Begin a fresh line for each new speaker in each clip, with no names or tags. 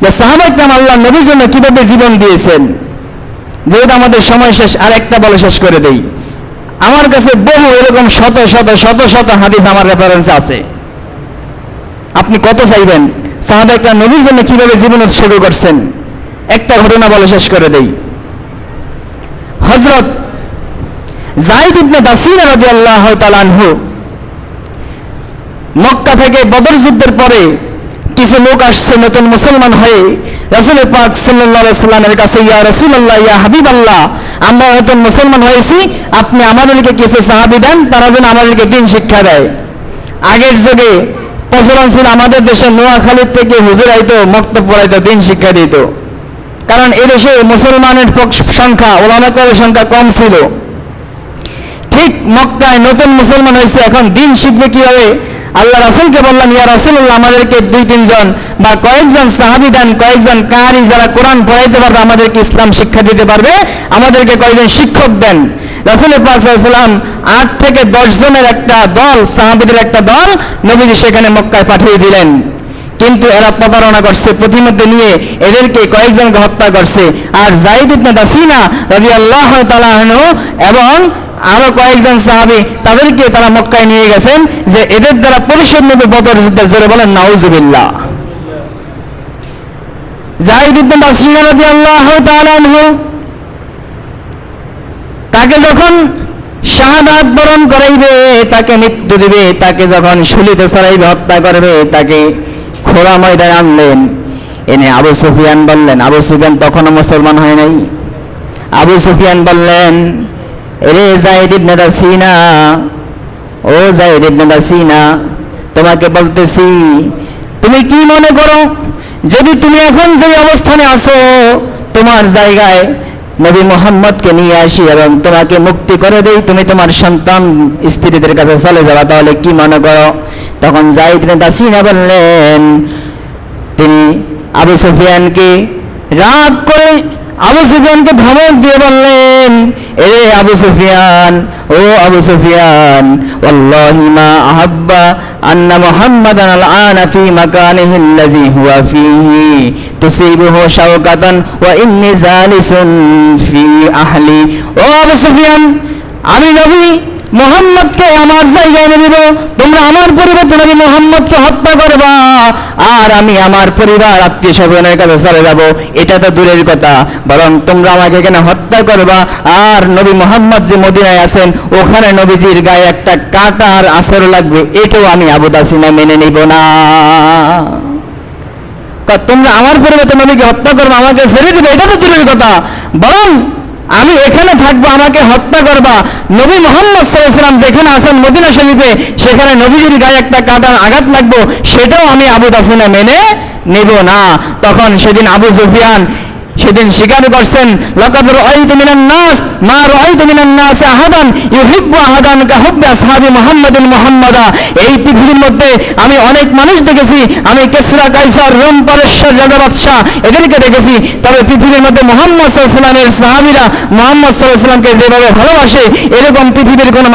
যে সাহাবায়ে কেরাম আল্লাহর নবীর জন্য কিভাবে জীবন দিয়েছেন। যেহেতু আমাদের সময় শেষ, আর একটা বলে শেষ করে দেই। আমার কাছে বহু এরকম শত শত শত শত হাদিস আমার রেফারেন্স আছে। আপনি কত চাইবেন? সাহাবায়ে কেরাম নবীর জন্য কিভাবে জীবন উৎসর্গ করছেন, একটা ঘটনা বলে শেষ করে দেই। হযরত যায়েদ ইবনে দাসিনা রাদিয়াল্লাহু তাআলা আনহু মক্কা থেকে বদর যুদ্ধের পরে কিছু লোক আসছে নতুন মুসলমান হয়ে রাসূল পাক সাল্লাল্লাহু আলাইহি সাল্লামের কাছে, ইয়া রাসূলুল্লাহ, ইয়া হাবিবাল্লাহ, আমরা নতুন মুসলমান হয়েছি, আপনি আমাদেরকে কিছু সাহাবী দেন, তারা যেন আমাদেরকে দিন শিক্ষা দেয়। আগের যুগে প্রচলন ছিল আমাদের দেশে নোয়াখালীর থেকে হুজুর আইতো, মক্তব পড়াইতো, দিন শিক্ষা দিত। কারণ এদেশে মুসলমানের সংখ্যা, উলামাদের সংখ্যা কম ছিল। ঠিক মক্কায় নতুন মুসলমান হয়েছে, এখন দিন শিখবে কিভাবে? আল্লাহ রাসূলকে বললেন, ইয়া রাসূলুল্লাহ, আমাদেরকে 2-3 জন বা কয়েকজন সাহাবী দেন, কয়েকজন কারি যারা কোরআন পড়াইতে পারবে, আমাদেরকে ইসলাম শিক্ষা দিতে পারবে, আমাদেরকে কয়েকজন শিক্ষক দেন। রাসূল পাক সাল্লাল্লাহু আলাইহি ওয়াসাল্লাম 8 থেকে 10 জনের একটা দল, সাহাবীদের একটা দল নবীজি সেখানে মক্কায় পাঠিয়ে দিলেন। কিন্তু এরা প্রতারণা করছে, প্রতিমধ্যে নিয়ে এদেরকে কয়েকজনকে হত্যা করছে। আর যায়েদ ইবনে দাসিনা রাদিয়াল্লাহু তাআলা আনহু এবং আরো কয়েকজন সাহাবী, তাদেরকে তারা মক্কায় নিয়ে গেছেন যে এদের দ্বারা পরিশোধ নেবে বদর যুদ্ধে। জোরে বলেন নাউজুবিল্লাহ। যায়েদ ইবনে দাসিনা রাদিয়াল্লাহু তাআলা আনহু তাকে যখন শাহাদাত বরণ করাইবে, তাকে মৃত্যু দিবে, তাকে যখন শুলিতে চড়াইবে, হত্যা করবে, তাকে খোলা ময়দানে আনলেন। এনে আবু সুফিয়ান বললেন, আবু সুফিয়ান তখনও মুসলমান হয় নাই। আবু সুফিয়ান বললেন, রে যায়েদ ইবনে দাসিনা, ও যায়েদ ইবনে দাসিনা, তোমাকে বলতেছি, তুমি কি মনে করো যদি তুমি এখন যে অবস্থানে আছো, তোমার জায়গায় নবী মুহাম্মদকে নিয়ে আসি এবং তোমাকে মুক্তি করে দেই, তুমি তোমার সন্তান স্ত্রীদের কাছে চলে যাবা, তাহলে কি মনে করো? তখন যায়েদ ইবনে দাসিনা বললেন, তিনি আবু সুফিয়ানকে রাগ করে আবু সুফিয়ানকে ধমক দিয়ে বললেন, এ আবু সুফিয়ান, ও আবু সুফিয়ান, ওয়াল্লাহি মা আহাব্বা আন্না মুহাম্মাদান আল-আনা ফি মাকানিহি আল্লাযী হুয়া ফীহি তুসিবুহু শাওকাতান ওয়া ইন্নী জালিসুন ফি আহলি। ও আবু সুফিয়ান, আমি নবী মুহাম্মদকে আমার জায়গায় এনে দিব, তোমরা আমার পরিবর্তে নবী মুহাম্মদকে হত্যা করবা, আর আমি আমার পরিবার আত্মীয় স্বজনের কাছে চলে যাব, এটা তো দূরের কথা, বরং তোমরা আমাকে এখানে হত্যা করবা, আর নবী মুহাম্মদ যে মদিনায় আছেন ওখানে নবীজির গায়ে একটা কাঁটার আছর লাগবে, এটাও আমি আবু দাসিনা মেনে নিব না। তোমরা আমার পরিবর্তে নবীকে হত্যা করবা, আমাকে ছেড়ে দিবে, এটা তো দূরের কথা, বরং আমি এখানে থাকবো, আমাকে হত্যা করবা, নবী মুহাম্মদ সাল্লাল্লাহু আলাইহি ওয়াসাল্লাম যেখানে আছেন মদিনা শরীফে, সেখানে নবীজির গায়ে একটা কাঁটার আঘাত লাগবে, সেটাও আমি আবু দাসিনা মেনে নেব না। তখন সেদিন আবু সুফিয়ান সেদিন স্বীকার করছেন, লাকাদ রাআইতু মিনান নাস মা রাআইতু মিনান নাস আহাদান ইউহিব্বু আহাদান কাহুব্বি আসহাবি মুহাম্মাদিন মুহাম্মাদা। এই পৃথিবীর মধ্যে আমি অনেক মানুষ দেখেছি, আমি কিসরা, কাইসার, রোম, পারস্যের রাজা বাদশা এদেরকে দেখেছি, তবে পৃথিবীর মধ্যে মুহাম্মদ সাল্লাল্লাহু আলাইহি ওয়াসাল্লামের সাহাবীরা মুহাম্মদ সাল্লাল্লাহু আলাইহি ওয়াসাল্লামকে যেভাবে ভালোবাসে, এরকম পৃথিবীর কোনো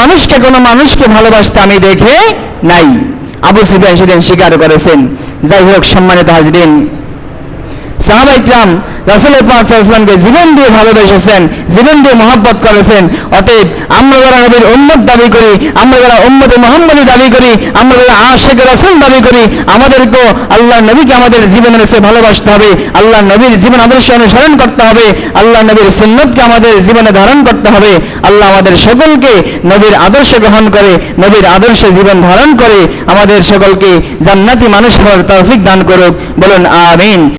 মানুষকে ভালোবাসতে আমি দেখে নাই। আবু সুফিয়ান সেদিন স্বীকার করেছেন। যাই হোক, সম্মানিত হাজরিন, সাহাবায়ে কিরাম রাসূল পাক সাল্লাল্লাহু আলাইহি ওয়াসাল্লামকে জীবন দিয়ে ভালোবেসেছেন, জীবন দিয়ে মহব্বত করেছেন। অতএব আমরা যারা নবীর উম্মত দাবি করি, আমরা যারা উম্মতে মুহাম্মদী দাবি করি, আমরা যারা আশিক রাসূল দাবি করি, আমাদেরকেও আল্লাহর নবীকে আমাদের জীবনের চেয়ে ভালোবাসতে হবে, আল্লাহর নবীর জীবন আদর্শ অনুসরণ করতে হবে, আল্লাহর নবীর সুন্নতকে আমাদের জীবনে ধারণ করতে হবে। আল্লাহ আমাদের সকলকে নবীর আদর্শ গ্রহণ করে, নবীর আদর্শে জীবন ধারণ করে আমাদের সকলকে জান্নাতি মানুষ হওয়ার তৌফিক দান করুক। বলুন আমিন।